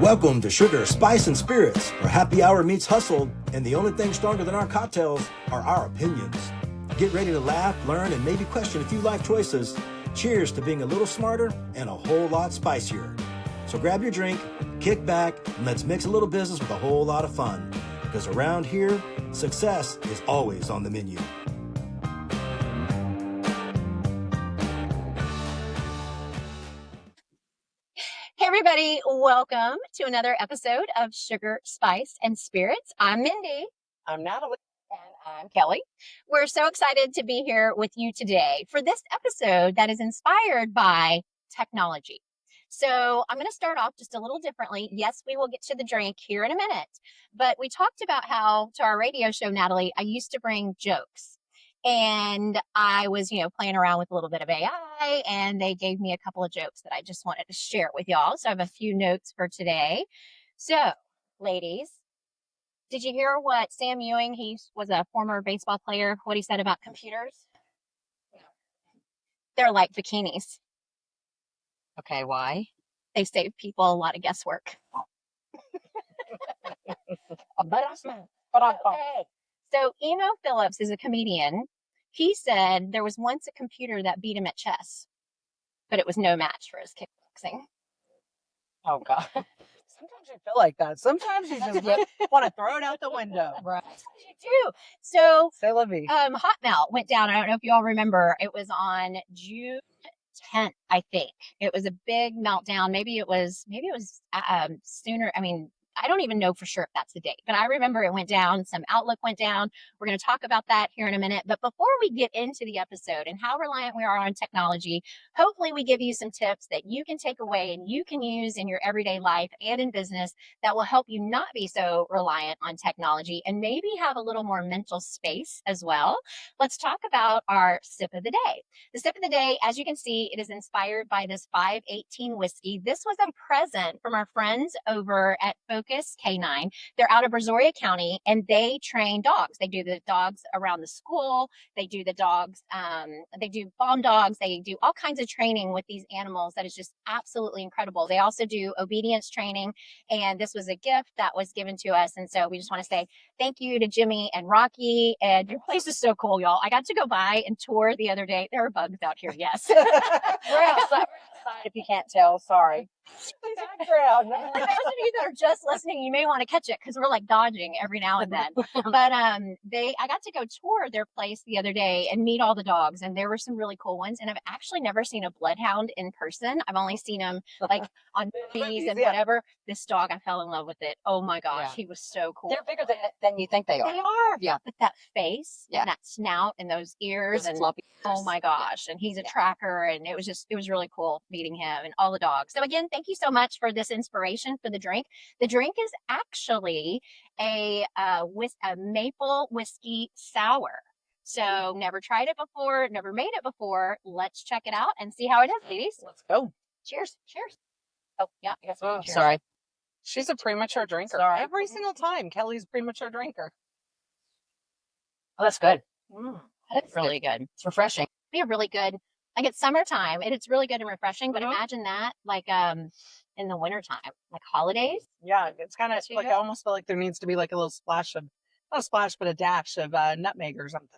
Welcome to Sugar, Spice, and Spirits, where happy hour meets hustle, and the only thing stronger than our cocktails are our opinions. Get ready to laugh, learn, and maybe question a few life choices. Cheers to being a little smarter and a whole lot spicier. So grab your drink, kick back, and let's mix a little business with a whole lot of fun. Because around here, success is always on the menu. Hey everybody, welcome to another episode of Sugar, Spice, and Spirits. I'm Mindy. I'm Natalie. And I'm Kelly. We're so excited to be here with you today for this episode that is inspired by technology. So I'm going to start off just a little differently. Yes, we will get to the drink here in a minute, but we talked about how to our radio show, Natalie, I used to bring jokes. And I was, playing around with a little bit of AI, and they gave me a couple of jokes that I just wanted to share with y'all. So I have a few notes for today. So, ladies, did you hear what Sam Ewing, he was a former baseball player, what he said about computers? They're like bikinis. Okay, why? They save people a lot of guesswork. Okay. So Emo Phillips is a comedian. He said there was once a computer that beat him at chess, but it was no match for his kickboxing. Oh, God. Sometimes you feel like that. Sometimes you just want to throw it out the window. Right. You do. So Hotmail went down. I don't know if you all remember. It was on June 10th, I think. It was a big meltdown. Maybe it was sooner. I don't even know for sure if that's the date, but I remember it went down. Some Outlook went down. We're going to talk about that here in a minute. But before we get into the episode and how reliant we are on technology, hopefully we give you some tips that you can take away and you can use in your everyday life and in business that will help you not be so reliant on technology and maybe have a little more mental space as well. Let's talk about our sip of the day. The sip of the day, as you can see, it is inspired by this 518 whiskey. This was a present from our friends over at Focus K9. They're out of Brazoria County, and they train dogs. They do the dogs around the school. They do the dogs. They do bomb dogs. They do all kinds of training with these animals that is just absolutely incredible. They also do obedience training, and this was a gift that was given to us. And so we just want to say thank you to Jimmy and Rocky. And your place is so cool, y'all. I got to go by and tour the other day. There are bugs out here, yes. We're outside if you can't tell. Sorry. Background. For those of you that are just listening, you may want to catch it because we're like dodging every now and then. But I got to go tour their place the other day and meet all the dogs, and there were some really cool ones. And I've actually never seen a bloodhound in person. I've only seen them like on movies and whatever. This dog, I fell in love with it. Oh my gosh, he was so cool. They're bigger than you think they are. They are. Yeah. But that face, and that snout, and those ears, and oh my gosh, and he's a tracker, and it was really cool meeting him and all the dogs. So again, thank you so much for this inspiration for the drink. The drink is actually a maple whiskey sour. So never tried it before, never made it before. Let's check it out and see how it is, ladies. Let's go. Cheers. Cheers. Oh, yeah. I guess cheers. Sorry. She's a premature drinker. Sorry. Every single time, Kelly's a premature drinker. Oh, that's good. That's really good. It's refreshing. Be really good. Like it's summertime and it's really good and refreshing, but imagine that like in the wintertime, like holidays. Yeah, it's kind of like I almost feel like there needs to be like a little splash of, not a splash, but a dash of nutmeg or something.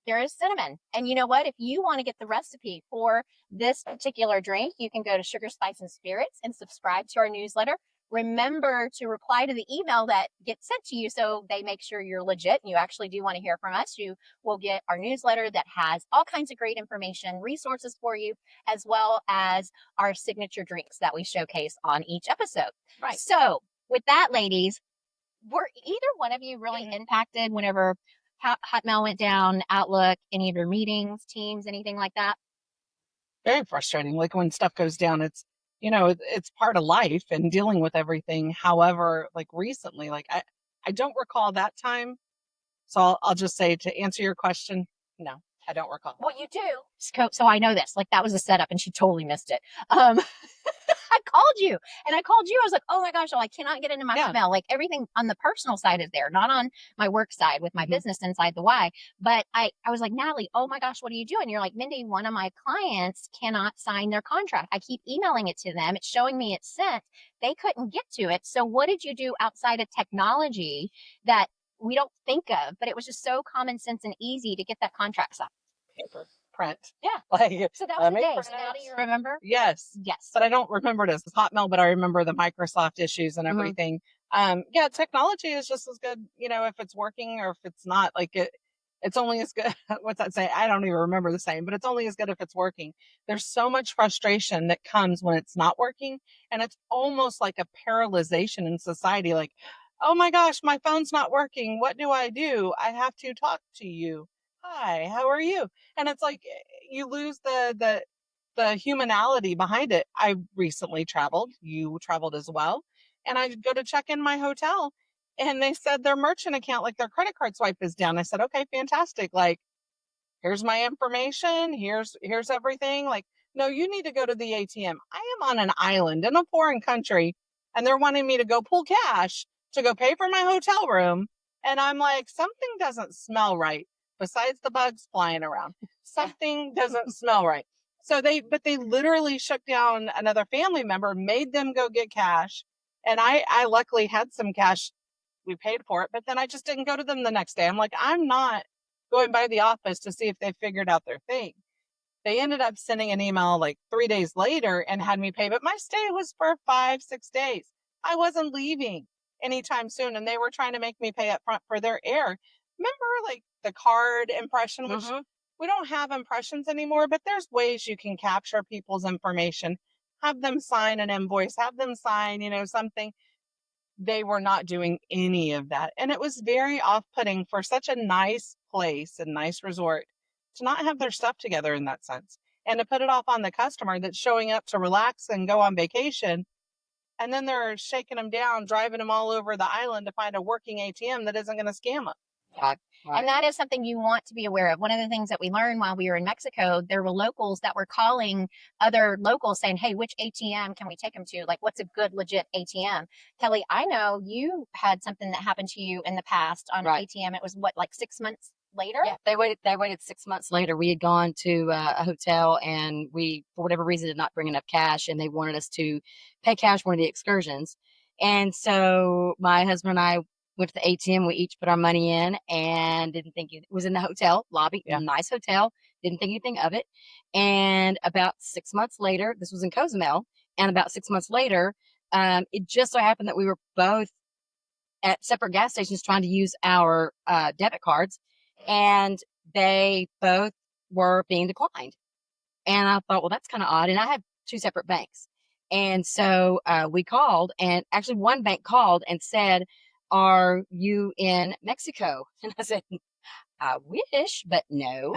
There is cinnamon. And you know what? If you want to get the recipe for this particular drink, you can go to Sugar, Spice, and Spirits and subscribe to our newsletter. Remember to reply to the email that gets sent to you so they make sure you're legit and you actually do want to hear from us. You will get our newsletter that has all kinds of great information, resources for you, as well as our signature drinks that we showcase on each episode. Right. So with that, ladies, were either one of you really impacted whenever Hotmail went down, Outlook, any of your meetings, Teams, anything like that? Very frustrating. Like when stuff goes down, it's part of life and dealing with everything. However, like recently, like I don't recall that time. So I'll just say, to answer your question, no, I don't recall. Well, you do. So I know this. Like that was a setup and she totally missed it. I called you and I called you. I was like, oh my gosh, I cannot get into my Yeah. Hotmail. Like everything on the personal side is there, not on my work side with my business inside the Y. But I was like, Natalie, oh my gosh, what are you doing? You're like, Mindy, one of my clients cannot sign their contract. I keep emailing it to them. It's showing me it's sent. They couldn't get to it. So what did you do outside of technology that we don't think of, but it was just so common sense and easy to get that contract signed? Paper, print. Yeah. Like, So that was a make day. So now do you remember? Yes. Yes. But I don't remember it as Hotmail, but I remember the Microsoft issues and everything. Yeah, technology is just as good, if it's working or if it's not. Like it's only as good. What's that say? I don't even remember the saying, but it's only as good if it's working. There's so much frustration that comes when it's not working, and it's almost like a paralyzation in society. Like, oh my gosh, my phone's not working. What do? I have to talk to you. Hi, how are you? And it's like you lose the humanality behind it. I recently traveled. You traveled as well. And I go to check in my hotel and they said their merchant account, like their credit card swipe is down. I said, okay, fantastic. Like, here's my information. Here's everything. Like, no, you need to go to the ATM. I am on an island in a foreign country and they're wanting me to go pull cash to go pay for my hotel room. And I'm like, something doesn't smell right besides the bugs flying around. Something doesn't smell right. So they literally shook down another family member, made them go get cash. And I luckily had some cash. We paid for it, but then I just didn't go to them the next day. I'm like, I'm not going by the office to see if they figured out their thing. They ended up sending an email like 3 days later and had me pay, but my stay was for 5-6 days. I wasn't leaving anytime soon. And they were trying to make me pay up front for their air. Remember like the card impression, which we don't have impressions anymore, but there's ways you can capture people's information, have them sign an invoice, have them sign, something. They were not doing any of that. And it was very off-putting for such a nice place and nice resort to not have their stuff together in that sense. And to put it off on the customer that's showing up to relax and go on vacation. And then they're shaking them down, driving them all over the island to find a working ATM that isn't going to scam them. Right. And that is something you want to be aware of. One of the things that we learned while we were in Mexico, there were locals that were calling other locals saying, hey, which ATM can we take them to? Like, what's a good, legit ATM? Kelly, I know you had something that happened to you in the past on an ATM. It was what, like 6 months later? Yeah, they waited 6 months later. We had gone to a hotel and we, for whatever reason, did not bring enough cash and they wanted us to pay cash for one of the excursions. And so my husband and I went to the ATM. We each put our money in and didn't think it was in the hotel lobby, nice hotel, didn't think anything of it. And about 6 months later, this was in Cozumel, and about 6 months later, it just so happened that we were both at separate gas stations trying to use our debit cards, and they both were being declined. And I thought, well, that's kind of odd. And I had two separate banks. And so we called, and actually one bank called and said, are you in Mexico? And I said, I wish, but no.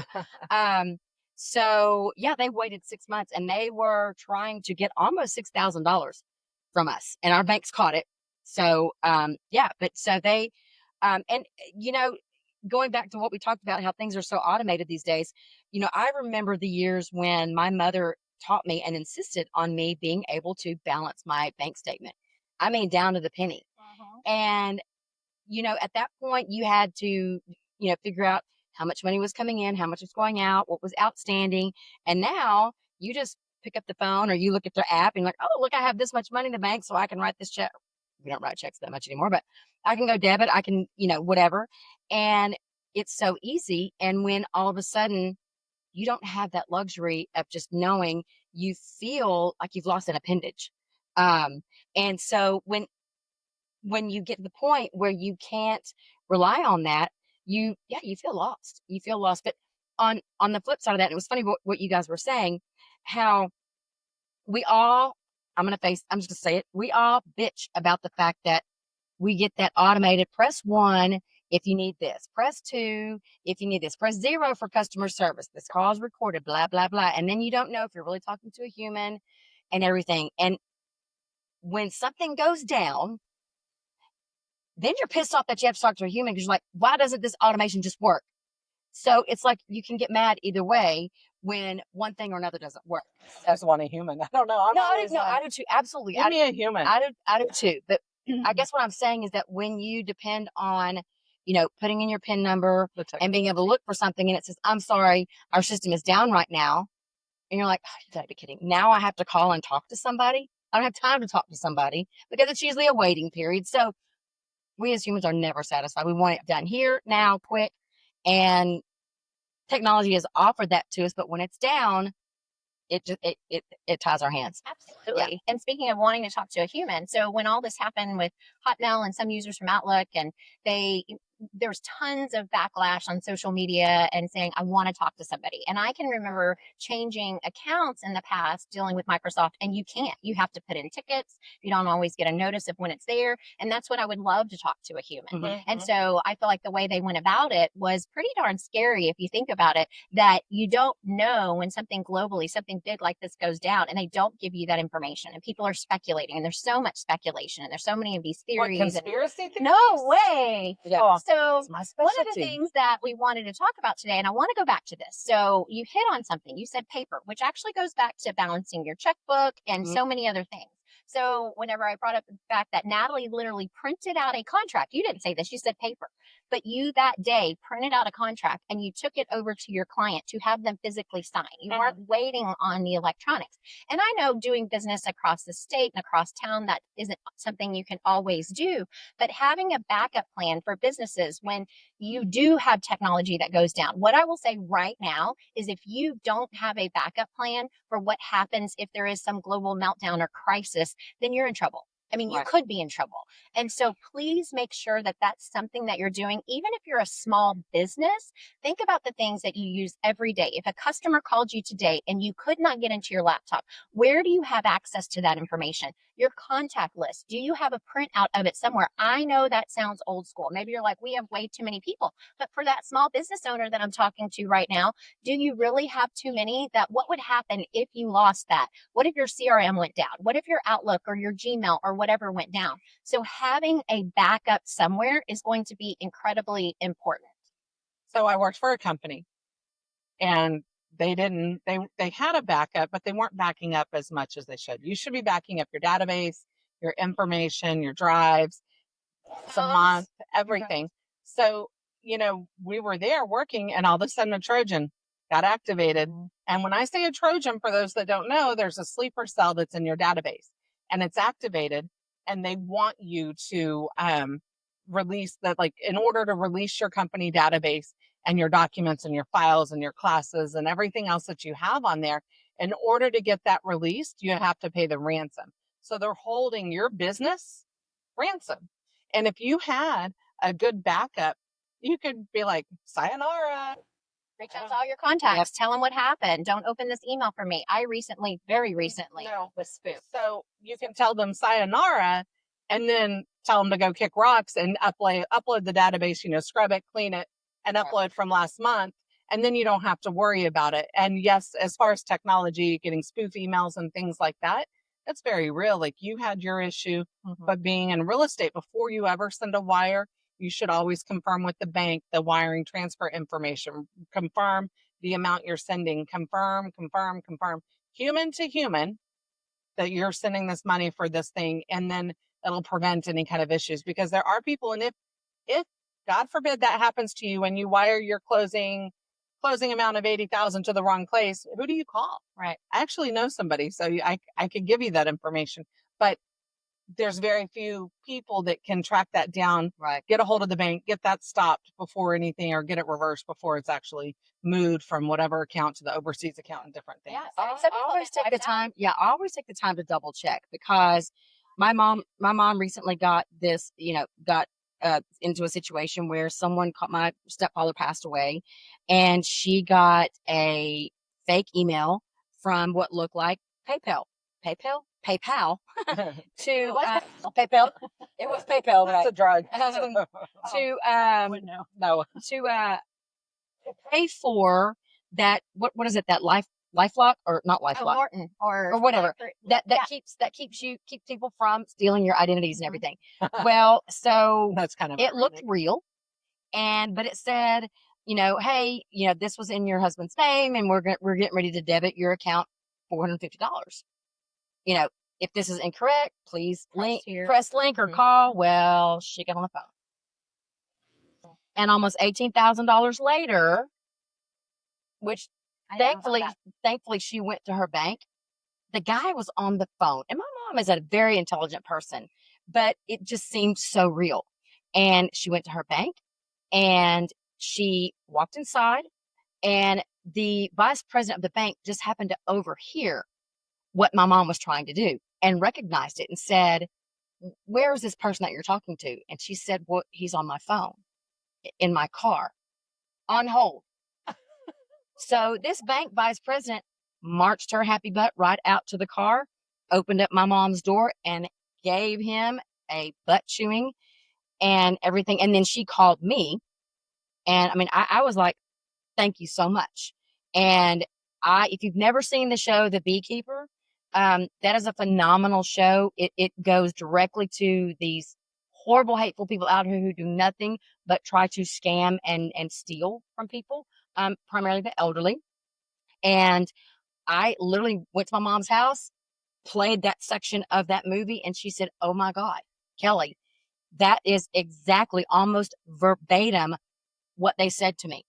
So yeah, they waited 6 months and they were trying to get almost $6,000 from us, and our banks caught it. So yeah, but so they, and going back to what we talked about, how things are so automated these days, I remember the years when my mother taught me and insisted on me being able to balance my bank statement. I mean, down to the penny. And, at that point you had to, figure out how much money was coming in, how much was going out, what was outstanding. And now you just pick up the phone or you look at the app and like, oh, look, I have this much money in the bank, so I can write this check. We don't write checks that much anymore, but I can go debit, I can, whatever. And it's so easy. And when all of a sudden you don't have that luxury of just knowing, you feel like you've lost an appendage. And so when you get to the point where you can't rely on that, you feel lost. You feel lost. But on the flip side of that, it was funny what you guys were saying, how we all, I'm just gonna say it, we all bitch about the fact that we get that automated press 1 if you need this, press 2 if you need this, press 0 for customer service, this call is recorded, blah, blah, blah. And then you don't know if you're really talking to a human and everything. And when something goes down, then you're pissed off that you have to talk to a human because you're like, why doesn't this automation just work? So it's like you can get mad either way. when one thing or another doesn't work. I just want a human. I don't know. I do too. Absolutely. Give me a human. I do too. But I guess what I'm saying is that when you depend on, putting in your PIN number and being able to look for something and it says, I'm sorry, our system is down right now. And you're like, oh, you gotta be kidding. Now I have to call and talk to somebody. I don't have time to talk to somebody because it's usually a waiting period. So we as humans are never satisfied. We want it done here, now, quick. And technology has offered that to us, but when it's down, it ties our hands. Absolutely. Yeah. And speaking of wanting to talk to a human, so when all this happened with Hotmail and some users from Outlook, and there's tons of backlash on social media and saying, I want to talk to somebody. And I can remember changing accounts in the past dealing with Microsoft, and you can't. You have to put in tickets. You don't always get a notice of when it's there. And that's when I would love to talk to a human. Mm-hmm. And so I feel like the way they went about it was pretty darn scary if you think about it, that you don't know when something globally, something big like this goes down, and they don't give you that information. And people are speculating, and there's so much speculation, and there's so many of these theories. What, conspiracy theories? No way. Yeah. So one of the things that we wanted to talk about today, and I want to go back to this. So you hit on something. You said paper, which actually goes back to balancing your checkbook and so many other things. So whenever I brought up the fact that Natalie literally printed out a contract, you didn't say this, you said paper, but you that day printed out a contract and you took it over to your client to have them physically sign. You weren't waiting on the electronics. And I know doing business across the state and across town, that isn't something you can always do, but having a backup plan for businesses when you do have technology that goes down. What I will say right now is if you don't have a backup plan for what happens if there is some global meltdown or crisis, then you're in trouble. I mean, you could be in trouble. And so please make sure that that's something that you're doing. Even if you're a small business, think about the things that you use every day. If a customer called you today and you could not get into your laptop, where do you have access to that information? Your contact list. Do you have a printout of it somewhere? I know that sounds old school. Maybe you're like, we have way too many people. But for that small business owner that I'm talking to right now, do you really have too many? What would happen if you lost that? What if your CRM went down? What if your Outlook or your Gmail or whatever went down? So having a backup somewhere is going to be incredibly important. So I worked for a company and they had a backup, but they weren't backing up as much as they should. You should be backing up your database, your information, your drives, a month, everything. So, we were there working and all of a sudden a Trojan got activated. And when I say a Trojan, for those that don't know, there's a sleeper cell that's in your database and it's activated. And they want you to release that, like in order to release your company database and your documents and your files and your classes and everything else that you have on there, in order to get that released, you have to pay the ransom. So they're holding your business ransom. And if you had a good backup, you could be like, sayonara. Reach out to all your contacts. Tell them what happened. Don't open this email for me. I very recently was spoofed. So you can tell them sayonara and then tell them to go kick rocks and upload the database, scrub it, clean it, and upload from last month. And then you don't have to worry about it. And yes, as far as technology, getting spoof emails and things like that, that's very real. Like you had your issue, but being in real estate, before you ever send a wire, you should always confirm with the bank the wiring transfer information, confirm the amount you're sending, confirm, human to human, that you're sending this money for this thing. And then it'll prevent any kind of issues, because there are people. And if God forbid that happens to you and you wire your closing amount of 80,000 to the wrong place, who do you call? Right. I actually know somebody, so I could give you that information, but there's very few people that can track that down, get a hold of the bank, get that stopped before anything, or get it reversed before it's actually moved from whatever account to the overseas account and different things. Yeah, I always take the time. Yeah, I always take the time to double check, because my mom recently got this, got into a situation where my stepfather passed away, and she got a fake email from what looked like PayPal to PayPal. It was PayPal, right? It's a drug. To pay for that. What is it? That LifeLock, or not LifeLock, Norton or whatever. That keeps people from stealing your identities and everything. Well, so that's kind of it looked real, but it said hey, this was in your husband's name, and we're getting ready to debit your account $450. If this is incorrect, please press link or call. Well, she got on the phone, and almost $18,000 later, which thankfully she went to her bank. The guy was on the phone, and my mom is a very intelligent person, but it just seemed so real. And she went to her bank, and she walked inside, and the vice president of the bank just happened to overhear what my mom was trying to do and recognized it and said, "Where is this person that you're talking to?" And she said, "Well, he's on my phone in my car on hold." So this bank vice president marched her happy butt right out to the car, opened up my mom's door, and gave him a butt chewing and everything. And then she called me. And I mean, I was like, "Thank you so much." And if you've never seen the show, The Beekeeper, that is a phenomenal show. It goes directly to these horrible, hateful people out here who do nothing but try to scam and steal from people, primarily the elderly. And I literally went to my mom's house, played that section of that movie, and she said, "Oh my God, Kelly, that is exactly almost verbatim what they said to me.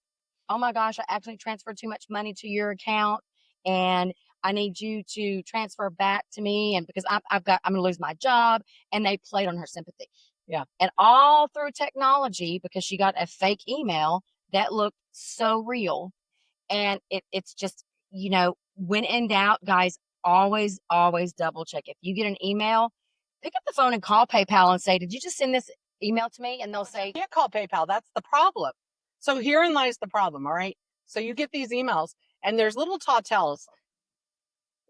Oh my gosh, I actually transferred too much money to your account, and I need you to transfer back to me, and because I'm going to lose my job." And they played on her sympathy. Yeah. And all through technology, because she got a fake email that looked so real. And it's just, when in doubt, guys, always double check. If you get an email, pick up the phone and call PayPal and say, "Did you just send this email to me?" And they'll say, You can't call PayPal. That's the problem. So herein lies the problem, all right? So you get these emails, and there's little tautels,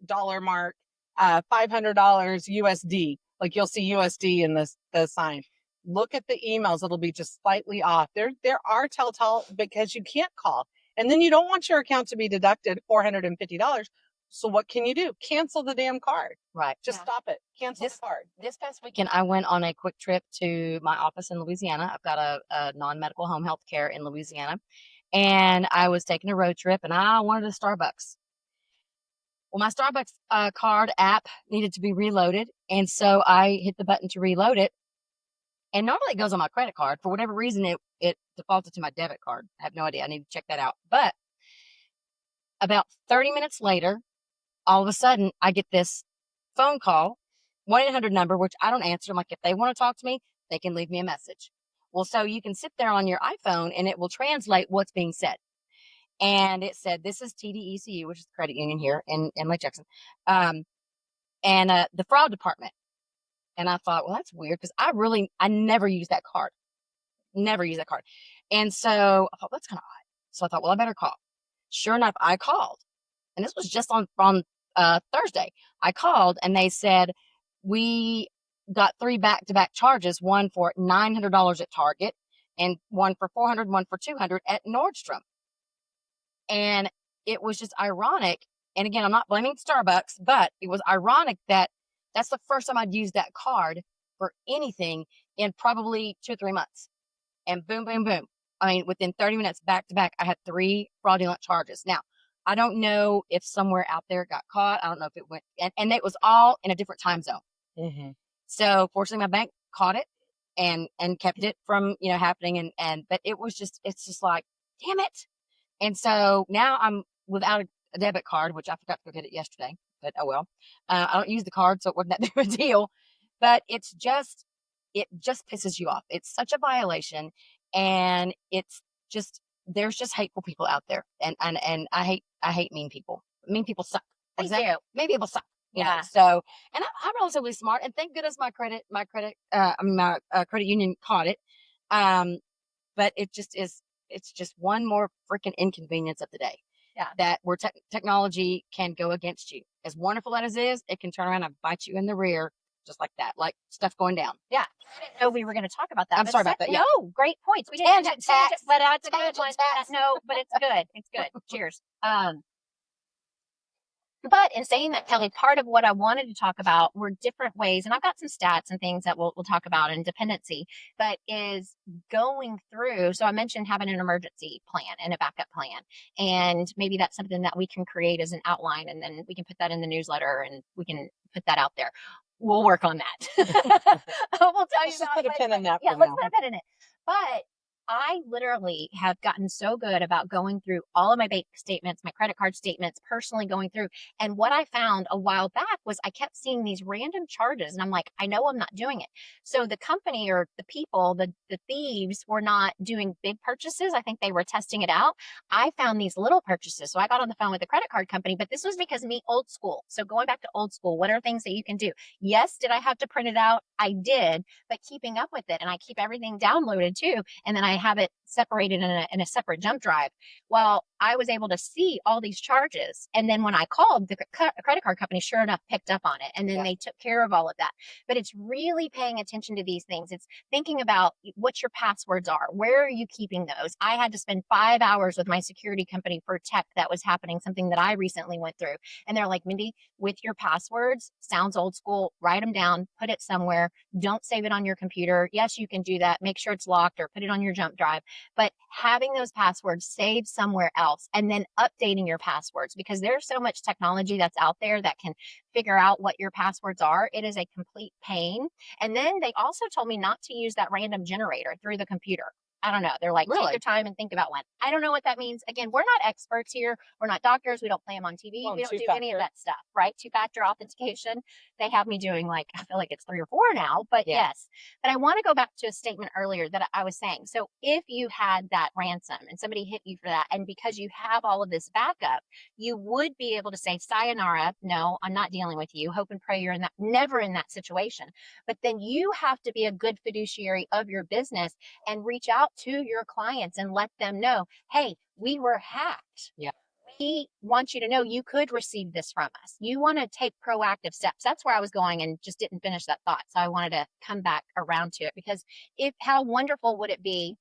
dollar mark, $500 USD. Like you'll see USD in the sign. Look at the emails; it'll be just slightly off. There are telltale, because you can't call, and then you don't want your account to be deducted $450. So what can you do? Cancel the damn card. right. Just stop it. Cancel the card. This past weekend, I went on a quick trip to my office in Louisiana. I've got a non-medical home health care in Louisiana, and I was taking a road trip, and I wanted a Starbucks. Well, my Starbucks card app needed to be reloaded, and so I hit the button to reload it. And normally it goes on my credit card. For whatever reason, it defaulted to my debit card. I have no idea. I need to check that out. But about 30 minutes later, all of a sudden, I get this phone call, 1-800 number, which I don't answer. I'm like, if they want to talk to me, they can leave me a message. Well, so you can sit there on your iPhone, and it will translate what's being said. And it said, "This is TDECU," which is the credit union here in Lake Jackson, and the fraud department. And I thought, well, that's weird, because I never use that card. Never use that card. And so I thought, that's kind of odd. So I thought, well, I better call. Sure enough, I called. And this was just on Thursday. I called, and they said, "We got 3 back-to-back charges, one for $900 at Target, and one for $400, one for $200 at Nordstrom." And it was just ironic. And again, I'm not blaming Starbucks, but it was ironic that that's the first time I'd used that card for anything in probably 2 or 3 months. And boom, boom, boom. I mean, within 30 minutes back to back, I had 3 fraudulent charges. Now, I don't know if somewhere out there it got caught. I don't know if it went, and it was all in a different time zone. Mm-hmm. So fortunately, my bank caught it and kept it from, happening. But it's just like, damn it. And so now I'm without a debit card, which I forgot to go get it yesterday, but oh well. I don't use the card, so it wasn't that big of a deal. But it just pisses you off. It's such a violation, and there's just hateful people out there, and I hate mean people. Mean people suck. They do. Mean people suck. Yeah. So, and I'm relatively smart, and thank goodness my credit union caught it. But it's just one more freaking inconvenience of the day. Yeah. That where technology can go against you. As wonderful as it is, it can turn around and bite you in the rear just like that, like stuff going down. Yeah. I didn't know we were going to talk about that. I'm sorry about that. Yeah. No, great points. We didn't Tangent tax. but that's a good Tangent one. tax. No, but it's good. It's good. Cheers. But in saying that, Kelly, part of what I wanted to talk about were different ways, and I've got some stats and things that we'll talk about in dependency, but is going through. So I mentioned having an emergency plan and a backup plan, and maybe that's something that we can create as an outline, and then we can put that in the newsletter, and we can put that out there. We'll work on that. We'll tell you Let's just about put a it. pin in that Yeah, for let's now. put a pin in it. But I literally have gotten so good about going through all of my bank statements, my credit card statements, personally going through. And what I found a while back was I kept seeing these random charges, and I'm like, I know I'm not doing it. So the company or the people, the thieves were not doing big purchases. I think they were testing it out. I found these little purchases. So I got on the phone with the credit card company, but this was because me old school. So going back to old school, what are things that you can do? Yes, did I have to print it out? I did, but keeping up with it, and I keep everything downloaded too. And then I have it separated in a separate jump drive. Well, I was able to see all these charges. And then when I called, the credit card company, sure enough, picked up on it. And then they took care of all of that. But it's really paying attention to these things. It's thinking about what your passwords are. Where are you keeping those? I had to spend 5 hours with my security company for tech that was happening, something that I recently went through. And they're like, Mindy, with your passwords, sounds old school, write them down, put it somewhere. Don't save it on your computer. Yes, you can do that. Make sure it's locked or put it on your jump drive. But having those passwords saved somewhere else and then updating your passwords, because there's so much technology that's out there that can figure out what your passwords are. It is a complete pain. And then they also told me not to use that random generator through the computer. I don't know. They're like, take your time and think about one. I don't know what that means. Again, we're not experts here. We're not doctors. We don't play them on TV. Well, we don't do two-factor. any of that stuff, right? Two-factor authentication. They have me doing like, I feel like it's 3 or 4 now, but yes. But I want to go back to a statement earlier that I was saying. So if you had that ransom and somebody hit you for that, and because you have all of this backup, you would be able to say, sayonara, no, I'm not dealing with you. Hope and pray you're never in that situation. But then you have to be a good fiduciary of your business and reach out to your clients and let them know, hey, we were hacked. Yeah. We want you to know you could receive this from us. You want to take proactive steps. That's where I was going and just didn't finish that thought. So I wanted to come back around to it, because how wonderful would it be,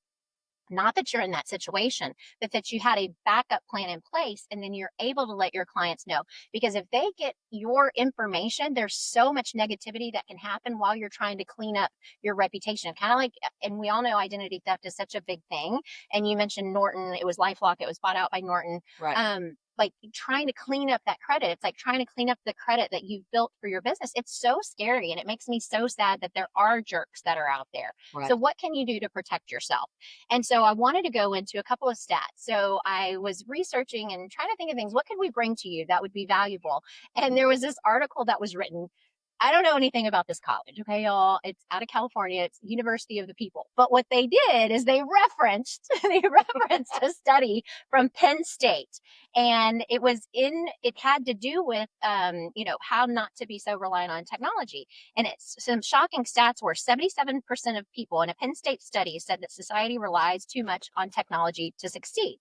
not that you're in that situation, but that you had a backup plan in place, and then you're able to let your clients know. Because if they get your information, there's so much negativity that can happen while you're trying to clean up your reputation. Kind of like, and we all know identity theft is such a big thing. And you mentioned Norton, it was LifeLock, it was bought out by Norton. Right. Like trying to clean up that credit. It's like trying to clean up the credit that you've built for your business. It's so scary, and it makes me so sad that there are jerks that are out there. Right. So what can you do to protect yourself? And so I wanted to go into a couple of stats. So I was researching and trying to think of things. What could we bring to you that would be valuable? And there was this article that was written. I don't know anything about this college, okay, y'all? It's out of California. It's University of the People. But what they did is they referenced a study from Penn State, and it had to do with how not to be so reliant on technology. And it's some shocking stats were 77% of people in a Penn State study said that society relies too much on technology to succeed.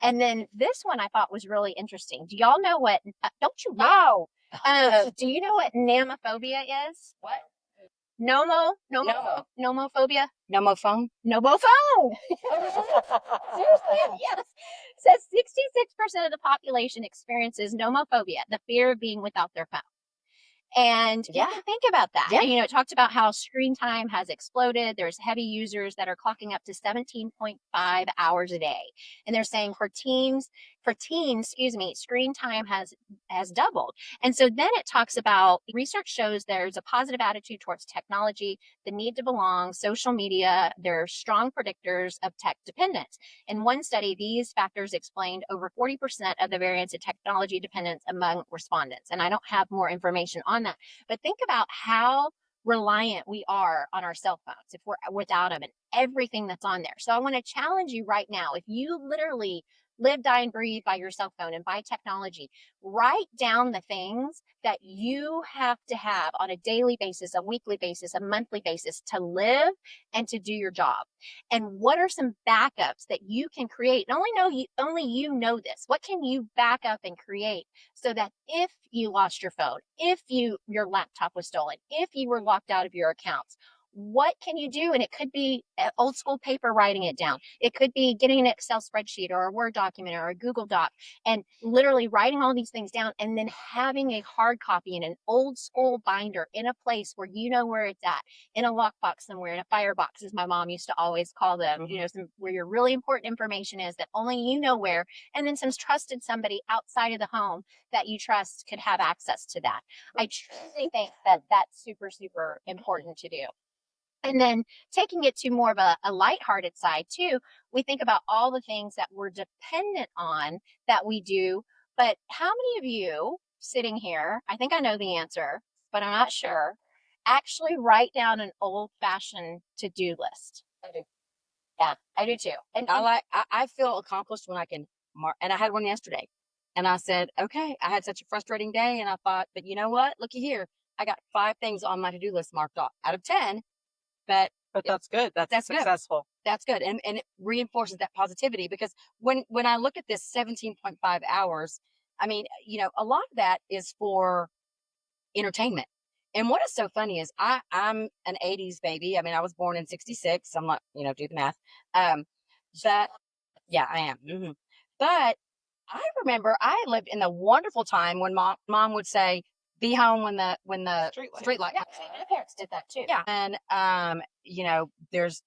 And then this one I thought was really interesting. Do y'all know what? Don't you know? Do you know what nomophobia is? What? Nomophobia? Nomophone? Nomophone. Seriously, yes. Says 66% of the population experiences nomophobia, the fear of being without their phone. And you can think about that. Yeah. And, it talked about how screen time has exploded. There's heavy users that are clocking up to 17.5 hours a day. And they're saying for teens, screen time has doubled. And so then it talks about research shows there's a positive attitude towards technology, the need to belong, social media. They're strong predictors of tech dependence. In one study, these factors explained over 40% of the variance of technology dependence among respondents. And I don't have more information on that, but think about how reliant we are on our cell phones if we're without them and everything that's on there. So I want to challenge you right now. If you literally live, die, and breathe by your cell phone and by technology, write down the things that you have to have on a daily basis, a weekly basis, a monthly basis to live and to do your job. And what are some backups that you can create? And only you know this. What can you back up and create so that if you lost your phone, if your laptop was stolen, if you were locked out of your accounts, what can you do? And it could be old school paper writing it down. It could be getting an Excel spreadsheet or a Word document or a Google Doc and literally writing all these things down and then having a hard copy in an old school binder in a place where you know where it's at, in a lockbox somewhere, in a firebox, as my mom used to always call them, you know, where your really important information is that only you know where, and then some trusted somebody outside of the home that you trust could have access to that. I truly think that that's super, super important to do. And then taking it to more of a lighthearted side too, we think about all the things that we're dependent on that we do. But how many of you sitting here, I think I know the answer, but I'm not sure, actually write down an old-fashioned to-do list? I do. Yeah, I do too. And I feel accomplished when I can mark, and I had one yesterday. And I said, okay, I had such a frustrating day. And I thought, but you know what? Looky here. I got 5 things on my to-do list marked off out of 10. But that's good. That's successful. Good. That's good. And it reinforces that positivity, because when I look at this 17.5 hours, I mean, you know, a lot of that is for entertainment. And what is so funny is I'm an 80s baby. I mean, I was born in 66. I'm not, you know, do the math. But yeah, I am. Mm-hmm. But I remember I lived in the wonderful time when mom would say, be home when the street light. yeah, my parents did that too. Yeah. And, you know, there's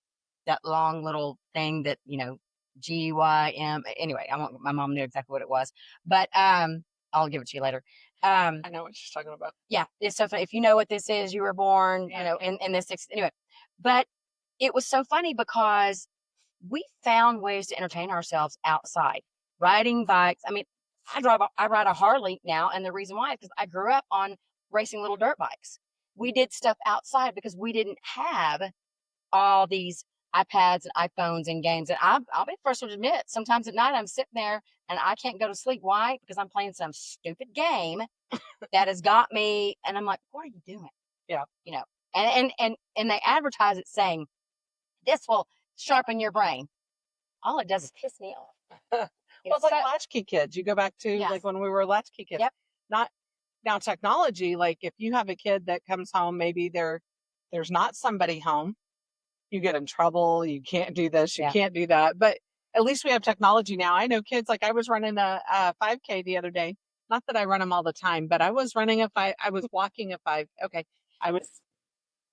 that long little thing that, you know, GYM. Anyway, my mom knew exactly what it was, but, I'll give it to you later. I know what she's talking about. Yeah. It's so funny. If you know what this is, you were born, you know, in this, anyway, but it was so funny because we found ways to entertain ourselves outside, riding bikes. I mean, I ride a Harley now. And the reason why is because I grew up on racing little dirt bikes. We did stuff outside because we didn't have all these iPads and iPhones and games. And I'll be the first to admit, sometimes at night I'm sitting there and I can't go to sleep. Why? Because I'm playing some stupid game that has got me. And I'm like, what are you doing? Yeah. You know, and they advertise it saying, this will sharpen your brain. All it does is piss me off. Well, it's like Latchkey kids. You go back to like when we were Latchkey kids. Yep. Not now technology. Like if you have a kid that comes home, maybe there's not somebody home. You get in trouble. You can't do this. You can't do that. But at least we have technology now. I know kids. Like I was running a 5K the other day. Not that I run them all the time, but I was running a 5. I was walking a 5. Okay, I was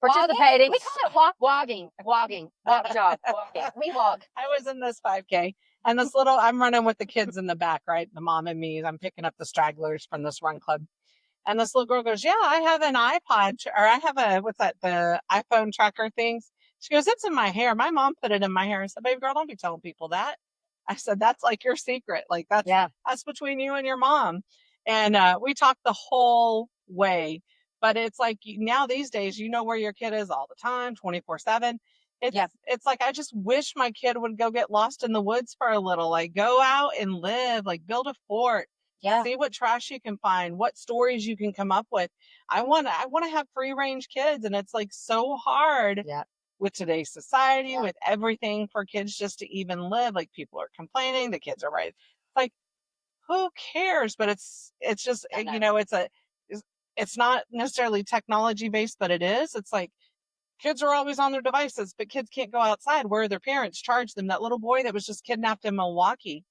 participating. We call it walking, walk jog. walking. We walk. I was in this 5K, and this little, I'm running with the kids in the back, right? The mom and me, I'm picking up the stragglers from this run club. And this little girl goes, yeah, I have an iPod, or I have the iPhone tracker things. She goes, it's in my hair. My mom put it in my hair. I said, baby girl, don't be telling people that. I said, that's like your secret. Like that's between you and your mom. And we talked the whole way. But it's like now these days, you know where your kid is all the time, 24/7. It's like, I just wish my kid would go get lost in the woods for a little, like go out and live, like build a fort, see what trash you can find, what stories you can come up with. I want to have free range kids. And it's like so hard with today's society, with everything for kids just to even live. Like people are complaining, the kids are right. Like, who cares? But it's just, you know, it's not necessarily technology based, but it is. It's like kids are always on their devices, but kids can't go outside where their parents charge them. That little boy that was just kidnapped in Milwaukee.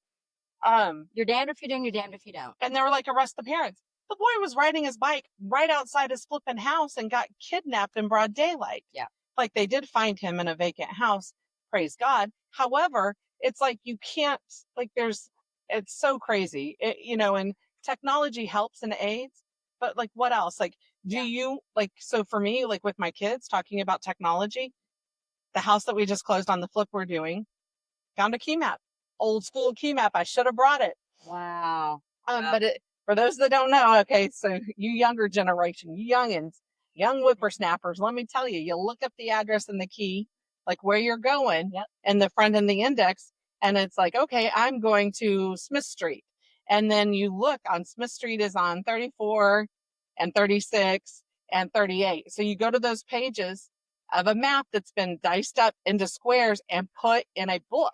You're damned if you do, and you're damned if you don't. And they were like, arrest the parents. The boy was riding his bike right outside his flipping house and got kidnapped in broad daylight. Yeah. Like they did find him in a vacant house. Praise God. However, it's like you can't, like it's so crazy, you know, and technology helps and aids. But like, what else? Like, do you like, so for me, like with my kids talking about technology, the house that we just closed on the flip we're doing, found a key map, old school key map. I should have brought it. Wow. But for those that don't know, okay, so you younger generation, you youngins, young whippersnappers, let me tell you, you look up the address and the key, like where you're going and the front and the index. And it's like, okay, I'm going to Smith Street. And then you look on Smith Street is on 34 and 36 and 38. So you go to those pages of a map that's been diced up into squares and put in a book.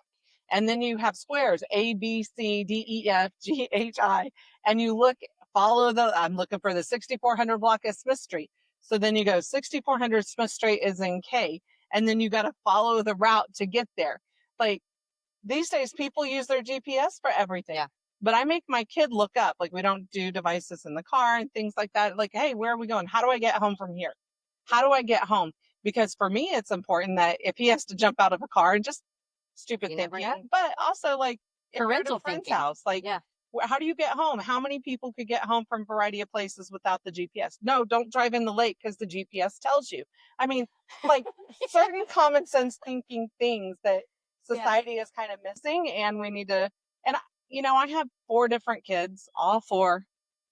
And then you have squares, A, B, C, D, E, F, G, H, I. And you I'm looking for the 6400 block of Smith Street. So then you go 6400 Smith Street is in K, and then you got to follow the route to get there. Like these days, people use their GPS for everything. Yeah. But I make my kid look up. Like we don't do devices in the car and things like that. Like, hey, where are we going? How do I get home from here? How do I get home? Because for me, it's important that if he has to jump out of a car and just stupid You never thinking, know. but also like if you're at Parental a friend's thinking. house, like Yeah. how do you get home? How many people could get home from a variety of places without the GPS? No, don't drive in the lake because the GPS tells you. I mean, like certain common sense thinking things that society is kind of missing, and we need to. And I have 4 different kids, all 4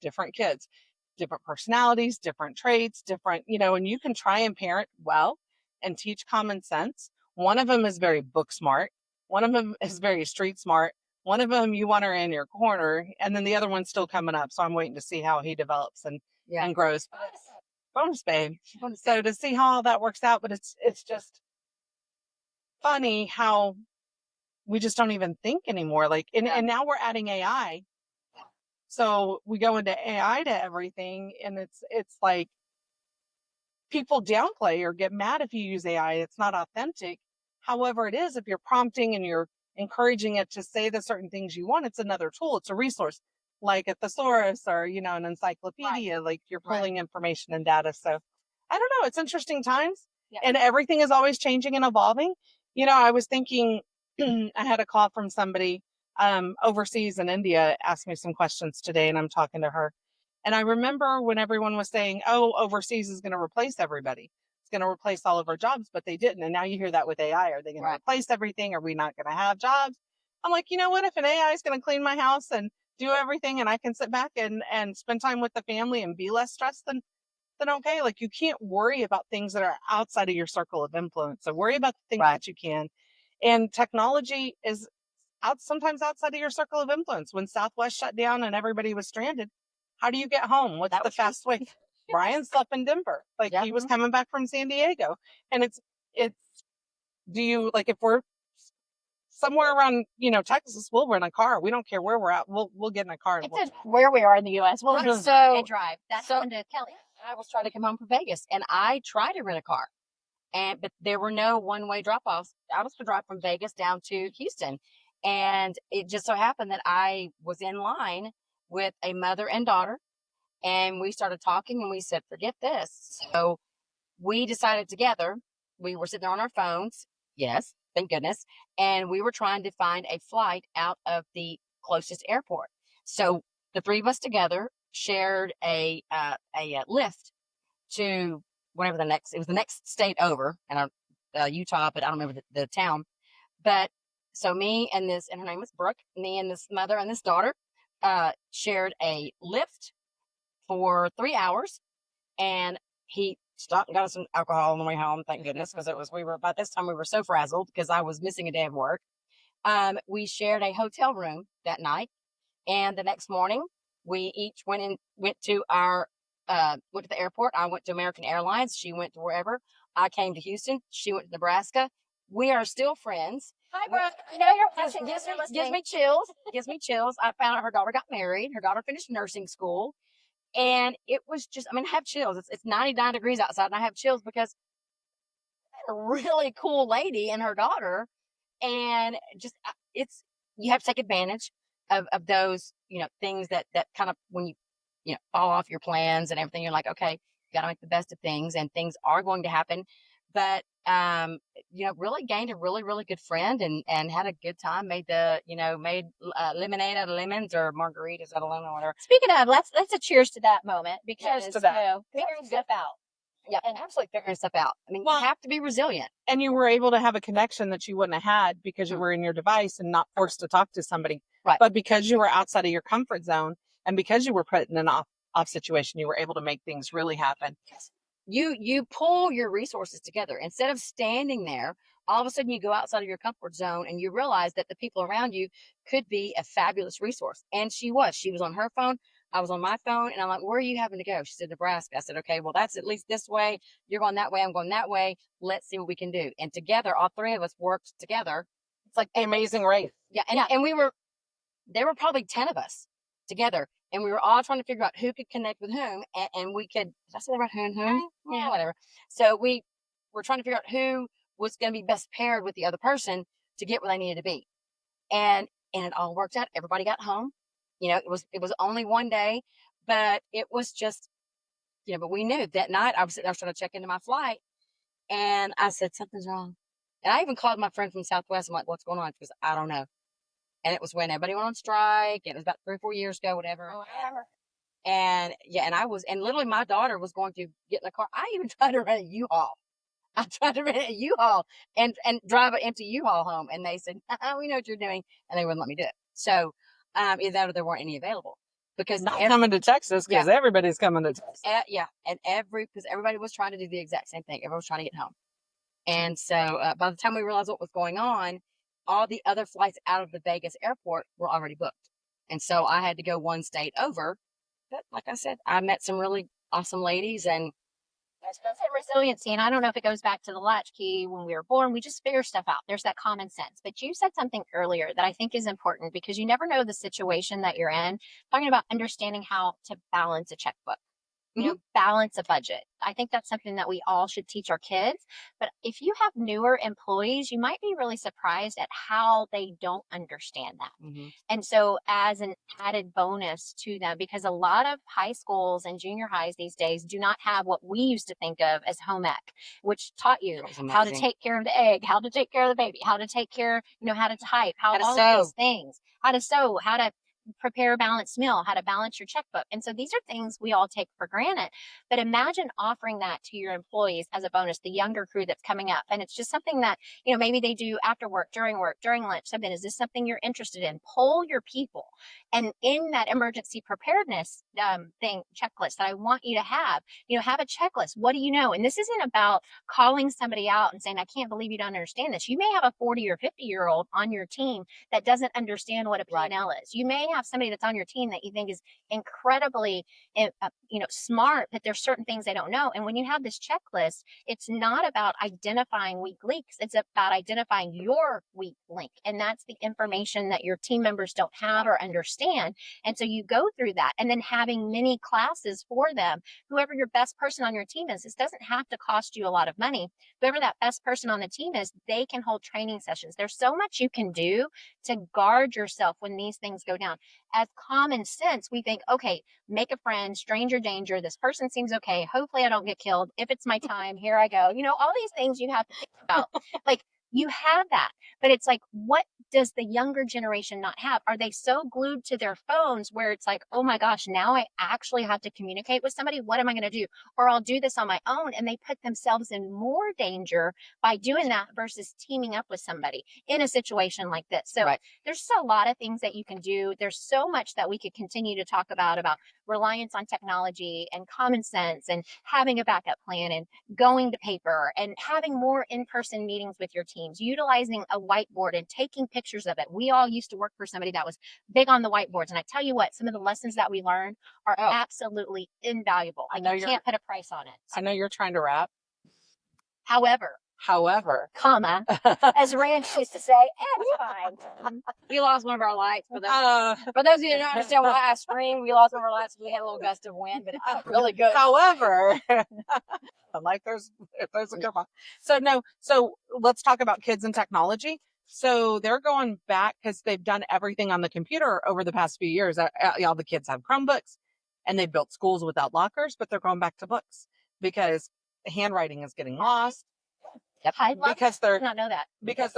different kids, different personalities, different traits, different, and you can try and parent well and teach common sense. One of them is very book smart. One of them is very street smart. One of them you want her in your corner, and then the other one's still coming up. So I'm waiting to see how he develops and grows. Bonus, babe. So to see how all that works out, but it's just funny how we just don't even think anymore. Like, and now we're adding AI. So we go into AI to everything, and it's like people downplay or get mad if you use AI. It's not authentic. However, it is if you're prompting and you're encouraging it to say the certain things you want. It's another tool. It's a resource, like a thesaurus or an encyclopedia. Like you're pulling information and data. So I don't know. It's interesting times, and everything is always changing and evolving. I was thinking, I had a call from somebody overseas in India, asked me some questions today, and I'm talking to her. And I remember when everyone was saying, oh, overseas is going to replace everybody. It's going to replace all of our jobs, but they didn't. And now you hear that with AI. Are they going to replace everything? Are we not going to have jobs? I'm like, you know what? If an AI is going to clean my house and do everything and I can sit back and spend time with the family and be less stressed, then okay. Like you can't worry about things that are outside of your circle of influence. So worry about the things that you can. And technology is sometimes outside of your circle of influence. When Southwest shut down and everybody was stranded, how do you get home? What's the fast way? Brian slept in Denver. Like he was coming back from San Diego. And do you, like, if we're somewhere around, Texas, we'll rent a car. We don't care where we're at. We'll get in a car. It's where we are in the U.S. We'll just drive. That's happened to Kelly. I was trying to come home from Vegas, and I tried to rent a car, but there were no one-way drop-offs. I was to drive from Vegas down to Houston, and it just so happened that I was in line with a mother and daughter, and we started talking, and we said, forget this. So we decided together, we were sitting there on our phones. Yes, thank goodness. And we were trying to find a flight out of the closest airport. So the 3 of us together shared a lift to whatever it was the next state over, and Utah, but I don't remember the town. But so me and her name was Brooke, me and this mother and this daughter shared a lift for 3 hours, and he stopped and got us some alcohol on the way home. Thank goodness, because by this time we were so frazzled because I was missing a day of work. We shared a hotel room that night, and the next morning we each went to the airport. I went to American Airlines. She went to wherever. I came to Houston. She went to Nebraska. We are still friends. Hi, Brooke. I know you're watching. Gives me chills. Gives me chills. I found out her daughter got married. Her daughter finished nursing school. And it was just, I have chills. It's 99 degrees outside, and I have chills because a really cool lady and her daughter. And just, you have to take advantage of those, things that kind of, when you fall off your plans and everything, you're like, okay, you got to make the best of things, and things are going to happen. But, really gained a really, really good friend and had a good time. Made lemonade out of lemons, or margaritas out of lemon, or whatever. Speaking of, let's a cheers to that moment, because figuring stuff out. Yeah, and absolutely figuring stuff out. You have to be resilient. And you were able to have a connection that you wouldn't have had because you were in your device and not forced to talk to somebody. Right. But because you were outside of your comfort zone, and because you were put in an off situation, you were able to make things really happen. Yes. You pull your resources together. Instead of standing there, all of a sudden you go outside of your comfort zone, and you realize that the people around you could be a fabulous resource. And she was on her phone. I was on my phone, and I'm like, where are you having to go? She said, Nebraska. I said, okay, well, that's at least this way. You're going that way. I'm going that way. Let's see what we can do. And together, all 3 of us worked together. It's like the Amazing Race. Yeah. And there were probably 10 of us together and we were all trying to figure out who could connect with whom, and we could. Did I say that right? Whom? Yeah, whatever. So we were trying to figure out who was going to be best paired with the other person to get where they needed to be, and it all worked out. Everybody got home. It was only one day, but it was just, but we knew that night. I was trying to check into my flight, and I said something's wrong, and I even called my friend from Southwest. I'm like, "What's going on?" Because I don't know. And it was when everybody went on strike. And it was about 3 or 4 years ago, whatever. Oh, I remember. And yeah, and literally my daughter was going to get in the car. I even tried to rent a U-Haul. I tried to rent a U-Haul and drive an empty U-Haul home. And they said, we know what you're doing. And they wouldn't let me do it. So, either that or there weren't any available. Because Not coming to Texas, because everybody's coming to Texas. Yeah. And because everybody was trying to do the exact same thing. Everyone was trying to get home. And so by the time we realized what was going on, all the other flights out of the Vegas airport were already booked. And so I had to go one state over. But like I said, I met some really awesome ladies, and that's resiliency. And I don't know if it goes back to the latchkey when we were born. We just figure stuff out. There's that common sense. But you said something earlier that I think is important, because you never know the situation that you're in. Talking about understanding how to balance a checkbook. Balance a budget. I think that's something that we all should teach our kids. But if you have newer employees, you might be really surprised at how they don't understand that. And so as an added bonus to them, because a lot of high schools and junior highs these days do not have what we used to think of as home ec, which taught you how to take care of the egg, how to take care of the baby, how to take care, how to type, how to all of these things, how to sew, how to prepare a balanced meal, how to balance your checkbook. And so these are things we all take for granted. But imagine offering that to your employees as a bonus, the younger crew that's coming up. And it's just something that, maybe they do after work, during lunch, something. Is this something you're interested in? Poll your people. And in that emergency preparedness checklist that I want you to have a checklist. What do you know? And this isn't about calling somebody out and saying, I can't believe you don't understand this. You may have a 40 or 50-year-old on your team that doesn't understand what a P&L is. You may have somebody that's on your team that you think is incredibly, smart, but there's certain things they don't know. And when you have this checklist, it's not about identifying weak links. It's about identifying your weak link. And that's the information that your team members don't have or understand. And so you go through that, and then having mini classes for them. Whoever your best person on your team is, this doesn't have to cost you a lot of money. Whoever that best person on the team is, they can hold training sessions. There's so much you can do to guard yourself when these things go down. As common sense, we think, okay, make a friend, stranger danger. This person seems okay. Hopefully I don't get killed. If it's my time, here I go. All these things you have to think about. Like, you have that, but it's like, what does the younger generation not have? Are they so glued to their phones where it's like, oh my gosh, now I actually have to communicate with somebody? What am I going to do? Or I'll do this on my own. And they put themselves in more danger by doing that versus teaming up with somebody in a situation like this. So there's just a lot of things that you can do. There's so much that we could continue to talk about reliance on technology and common sense and having a backup plan and going to paper and having more in-person meetings with your teams, utilizing a whiteboard and taking pictures of it. We all used to work for somebody that was big on the whiteboards. And I tell you what, some of the lessons that we learned are absolutely invaluable. I know you can't put a price on it. I know you're trying to wrap. However, comma, as Rand used to say, it's fine. We lost one of our lights. For those of you who don't understand why I screamed, we lost one of our lights. We had a little gust of wind, but it felt really good. However, like there's a good one. So let's talk about kids and technology. So they're going back because they've done everything on the computer over the past few years. All the kids have Chromebooks, and they've built schools without lockers, but they're going back to books because handwriting is getting lost. Yep. Because they're not know that. Because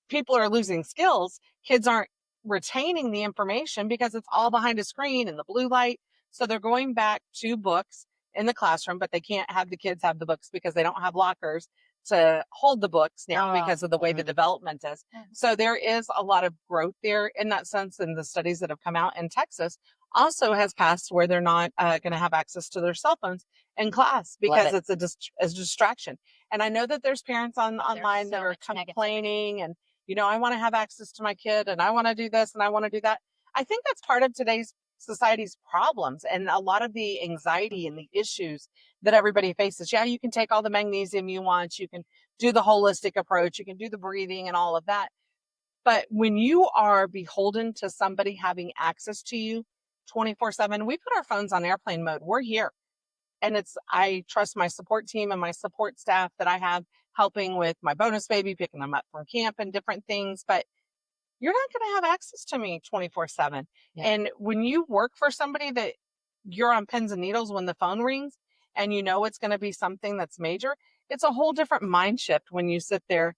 people are losing skills. Kids aren't retaining the information because it's all behind a screen and the blue light. So they're going back to books in the classroom, but they can't have the kids have the books because they don't have lockers to hold the books now because of the way the development is. So there is a lot of growth there in that sense. And the studies that have come out in Texas also has passed where they're not going to have access to their cell phones in class because it's a distraction. And I know that there's parents online that are complaining and, I want to have access to my kid and I want to do this and I want to do that. I think that's part of today's society's problems and a lot of the anxiety and the issues that everybody faces. Yeah, you can take all the magnesium you want. You can do the holistic approach. You can do the breathing and all of that. But when you are beholden to somebody having access to you 24/7, we put our phones on airplane mode. We're here. And I trust my support team and my support staff that I have helping with my bonus baby, picking them up from camp and different things. But you're not going to have access to me 24/7. Yeah. And when you work for somebody that you're on pins and needles when the phone rings and you know it's going to be something that's major, it's a whole different mind shift when you sit there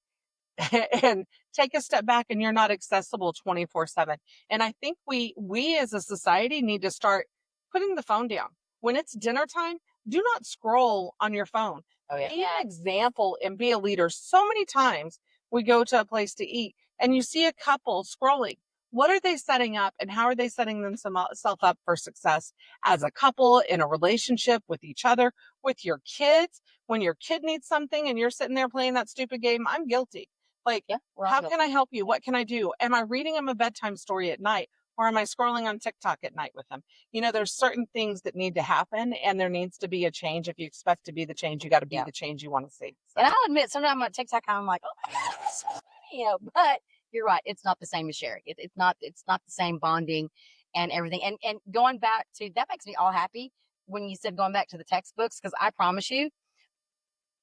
and take a step back and you're not accessible 24/7. And I think we as a society need to start putting the phone down. When it's dinner time, do not scroll on your phone. Oh, yeah. Be an example and be a leader. So many times we go to a place to eat and you see a couple scrolling. What are they setting up and how are they setting themselves up for success as a couple, in a relationship with each other, with your kids? When your kid needs something and you're sitting there playing that stupid game, I'm guilty. Like, Yeah, we're all how guilty. can I help you? What can I do? Am I reading them a bedtime story at night? Or am I scrolling on TikTok at night with them? You know, there's certain things that need to happen and there needs to be a change. If you expect to be the change, you got to be Yeah. the change you want to see. So. And I'll admit, sometimes I'm on TikTok, I'm like, oh my God, that's so funny, you know, but you're right. It's not the same as sharing. It's not the same bonding and everything. And going back to, that makes me all happy when you said going back to the textbooks, because I promise you,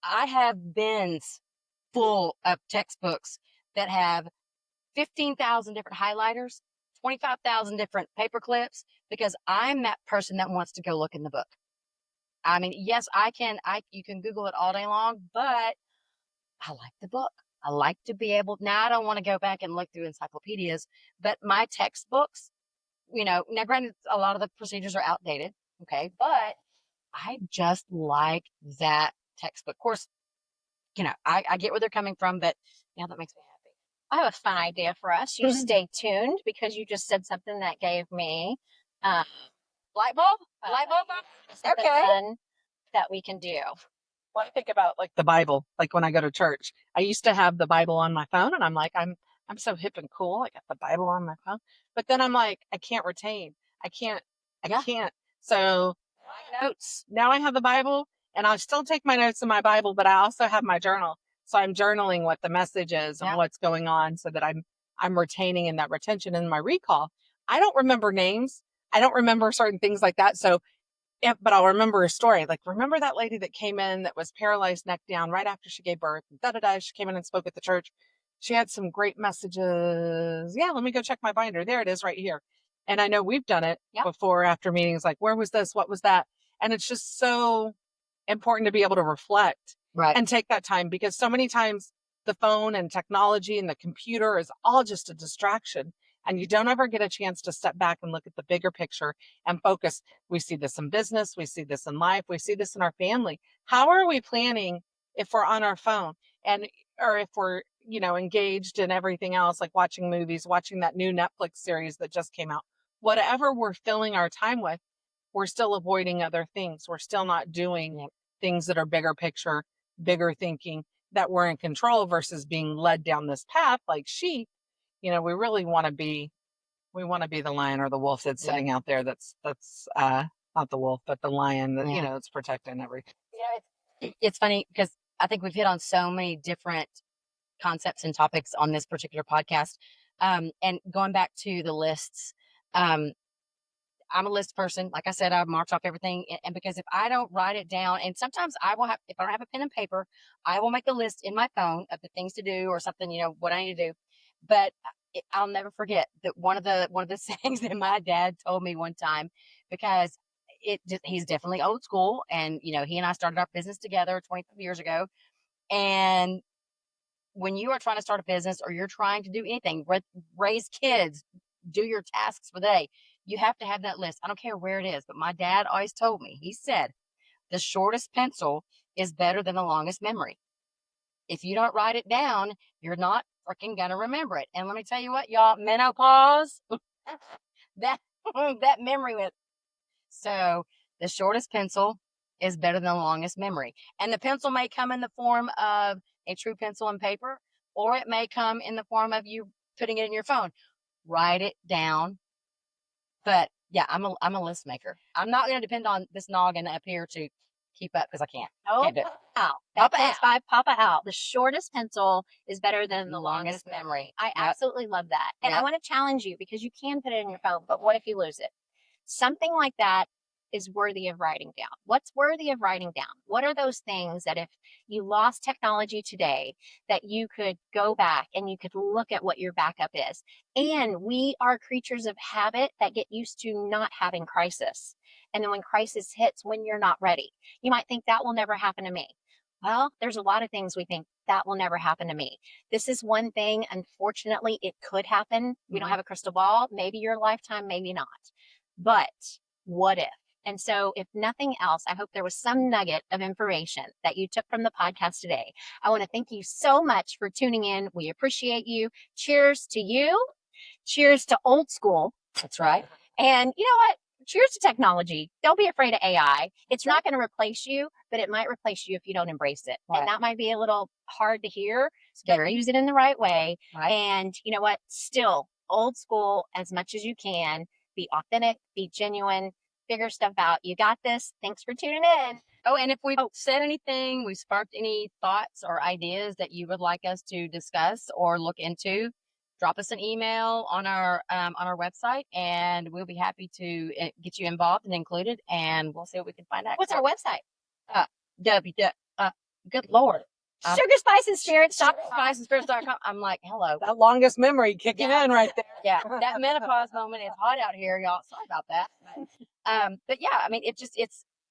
I have bins full of textbooks that have 15,000 different highlighters, 25,000 different paper clips, because I'm that person that wants to go look in the book. I mean, yes, you can Google it all day long, but I like the book. I like to be able, now I don't want to go back and look through encyclopedias, but my textbooks, you know, now granted, a lot of the procedures are outdated. Okay. But I just like that textbook. Of course, you know, I get where they're coming from, but yeah, that makes me happy. I have a fun idea for us. You stay tuned because you just said something that gave me Light bulb? Light bulb? something Okay. fun that we can do. Well, I think about like the Bible, like when I go to church, I used to have the Bible on my phone and I'm like, I'm so hip and cool. I got the Bible on my phone, but then I'm like, I can't retain. I Yeah. can't. So Notes. now I have the Bible and I'll still take my notes in my Bible, but I also have my journal. So I'm journaling what the message is and Yeah. what's going on so that I'm retaining in that retention and my recall. I don't remember names. I don't remember certain things like that. So yeah, but I'll remember a story. Like, remember that lady that came in that was paralyzed neck down right after she gave birth? She came in and spoke at the church. She had some great messages. Yeah, let me go check my binder. There it is right here. And I know we've done it Yep. before after meetings, like, where was this? What was that? And it's just so important to be able to reflect Right. and take that time, because so many times the phone and technology and the computer is all just a distraction. And you don't ever get a chance to step back and look at the bigger picture and focus. We see this in business. We see this in life. We see this in our family. How are we planning if we're on our phone or if we're, you know, engaged in everything else, like watching movies, watching that new Netflix series that just came out, whatever we're filling our time with, we're still avoiding other things. We're still not doing Yep. things that are bigger picture, bigger thinking, that we're in control versus being led down this path like sheep. You know, we want to be the lion or the wolf that's Yeah. sitting out there. That's not the wolf, but the lion that, Yeah. you know, it's protecting everything. You know, it's funny because I think we've hit on so many different concepts and topics on this particular podcast. And going back to the lists, I'm a list person. Like I said, I march off everything. And because if I don't write it down, and sometimes if I don't have a pen and paper, I will make a list in my phone of the things to do or something, you know, what I need to do. But I'll never forget that one of the sayings that my dad told me one time, because he's definitely old school. And, you know, he and I started our business together 25 years ago. And when you are trying to start a business or you're trying to do anything, raise kids, do your tasks for the day, you have to have that list. I don't care where it is, but my dad always told me, he said, the shortest pencil is better than the longest memory. If you don't write it down, you're not freaking gonna remember it. And let me tell you what, y'all, menopause, that that memory with. So the shortest pencil is better than the longest memory. And the pencil may come in the form of a true pencil and paper, or it may come in the form of you putting it in your phone. Write it down. But yeah, I'm a list maker. I'm not going to depend on this noggin up here to keep up because I can't. Oh, Can't do it. out. Papa That's by Papa out. The shortest pencil is better than the longest memory. I Yep. absolutely love that. And I Yep. want to challenge you because you can put it in your phone, but what if you lose it? Something like that is worthy of writing down. What's worthy of writing down? What are those things that if you lost technology today, that you could go back and you could look at what your backup is? And we are creatures of habit that get used to not having crisis. And then when crisis hits, when you're not ready, you might think that will never happen to me. Well, there's a lot of things we think that will never happen to me. This is one thing, unfortunately, it could happen. We don't have a crystal ball. Maybe your lifetime, maybe not. But what if? And so, if nothing else, I hope there was some nugget of information that you took from the podcast today. I want to thank you so much for tuning in. We appreciate you. Cheers to you. Cheers to old school. That's right. And you know what? Cheers to technology. Don't be afraid of AI. It's not going to replace you, but it might replace you if you don't embrace it. Right. And that might be a little hard to hear, but Scary. use it in the right way. Right. And you know what? Still old school as much as you can. Be authentic, be genuine, figure stuff out. You got this. Thanks for tuning in. Oh, and if we've said anything, we've sparked any thoughts or ideas that you would like us to discuss or look into, drop us an email on our website, and we'll be happy to get you involved and included, and we'll see what we can find out. What's our website? Good Lord. Sugar Spice and Spirits. SugarSpiceandSpirits.com. I'm like, hello. That longest memory kicking in right there. Yeah, that menopause moment. It's hot out here, y'all. Sorry about that. But yeah, I mean,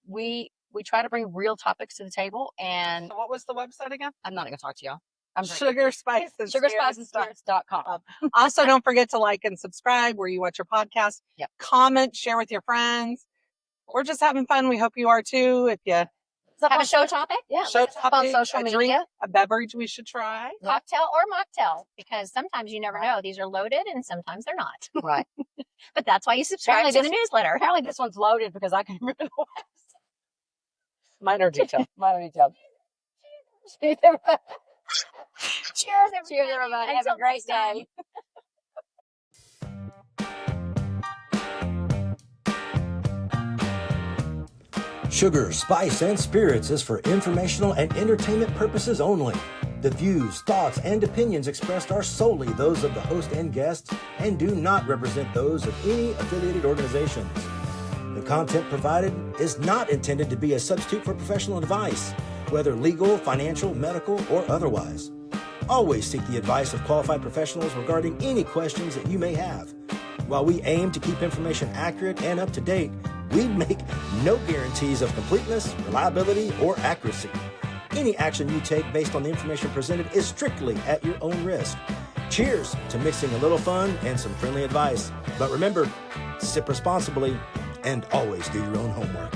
we try to bring real topics to the table, and So what was the website again? I'm not going to talk to y'all. I'm Sugar Spice and SugarSpiceandSpirits.com. Also, don't forget to like and subscribe where you watch your podcast. Yep. Comment, share with your friends. We're just having fun. We hope you are too. If you Have a show topic? Yeah, show look us up on topic, social a drink, media. a beverage we should try. Cocktail or mocktail, because sometimes you never know. These are loaded and sometimes they're not. Right. But that's why you subscribe Apparently to the newsletter. Apparently this one's loaded because I can remember the website. Minor detail. Minor detail. Cheers, everybody. Cheers, everybody. Have Until a great next time. day. Sugar, Spice, and Spirits is for informational and entertainment purposes only. The views, thoughts, and opinions expressed are solely those of the host and guests and do not represent those of any affiliated organizations. The content provided is not intended to be a substitute for professional advice, whether legal, financial, medical, or otherwise. Always seek the advice of qualified professionals regarding any questions that you may have. While we aim to keep information accurate and up to date, we make no guarantees of completeness, reliability, or accuracy. Any action you take based on the information presented is strictly at your own risk. Cheers to mixing a little fun and some friendly advice. But remember, sip responsibly and always do your own homework.